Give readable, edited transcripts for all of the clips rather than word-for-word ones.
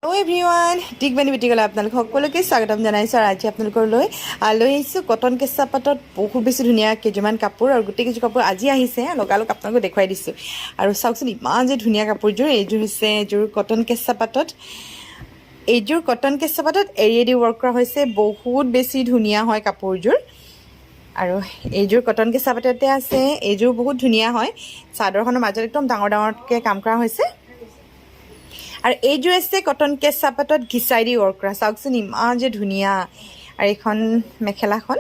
Hello everyone, Digmani Vitigala আপনাদেৰ সকলকে স্বাগতম জানাইছো R আজি আপোনালোকৰ লৈ আহিছো কটন কেঁচা পাটত বহুত বেছি ধুনীয়া কেইজমান কাপোৰ আৰু গোটেই কিছু কাপোৰ আজি আহিছে লগালগ আপোনালোকক দেখুৱাই দিছো আৰু চাওকচোন ইমান যে ধুনীয়া কাপোৰযোৰ এইযোৰ হৈছে এইযোৰ কটন কেঁচা পাটত এৰিয়েদি ৱৰ্ক কৰা হৈছে বহুত বেছি ধুনীয়া হয় কাপোৰযোৰ আৰু এইযোৰ কটন কেঁচা পাটতে আছে এইযোৰ বহুত ধুনীয়া হয় চাদৰখনৰ মাজত একদম ডাঙৰ ডাঙৰকৈ কাম কৰা হৈছে আৰু এইযোৰ আছে কটন কেঁচা পাটত ঘিচাই দি ৱৰ্ক কৰা চাওকচোন ইমান যে ধুনীয়া আৰু এইখন মেখেলাখন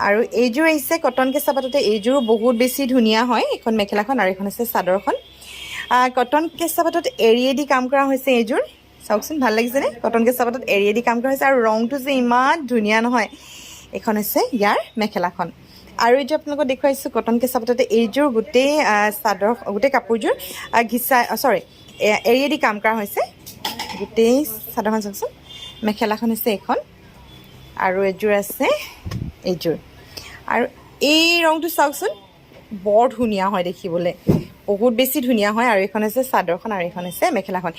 আৰু এইযোৰ আহিছে কটন কেঁচা পাটতে এইযোৰো বহুত বেছি ধুনীয়া হয় এইখন মেখেলাখন আৰু এইখন আছে চাদৰখন কটন কেঁচা পাটত এৰিয়েদি কাম কৰা হৈছে এইযোৰ চাওকচোন ভাল লাগিছেনে কটন কেঁচা পাটত এৰিয়েদি কাম কৰা হৈছে আৰু ৰংটো যে ইমান ধুনীয়া নহয় এইখন আছে ইয়াৰ মেখেলাখন আৰু এই যে আপোনালোকক দেখুৱাইছোঁ কটন কেঁচা পাটতে এইযোৰ গোটেই চাদৰ গোটেই কাপোৰযোৰ এৰিয়েদি কাম কৰা হৈছে গোটেই চাদৰখন চাওকচোন মেখেলাখন হৈছে এইখন আৰু এইযোৰ আছে এইযোৰ আৰু এই ৰংটো চাওকচোন বৰ ধুনীয়া হয় দেখিবলৈ বহুত বেছি ধুনীয়া হয় আৰু এইখন আছে চাদৰখন আৰু এইখন আছে মেখেলাখন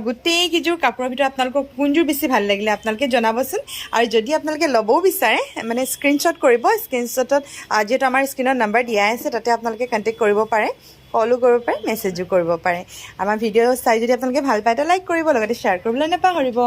গোটেই কিযোৰ কাপোৰৰ ভিতৰত আপোনালোকক কোনযোৰ বেছি ভাল লাগিলে আপোনালোকে জনাবচোন আৰু যদি আপোনালোকে ল'বও বিচাৰে মানে স্ক্ৰীনশ্বট কৰিব স্ক্ৰীনশ্বটত যিহেতু আমাৰ স্ক্ৰীনত নাম্বাৰ দিয়াই আছে তাতে আপোনালোকে কণ্টেক্ট কৰিব পাৰে কলো কৰিব পাৰে মেছেজো কৰিব পাৰে আমাৰ ভিডিঅ' চাই যদি আপোনালোকে ভাল পায় তো লাইক কৰিব লগতে শ্বেয়াৰ কৰিবলৈ নাপাহৰিব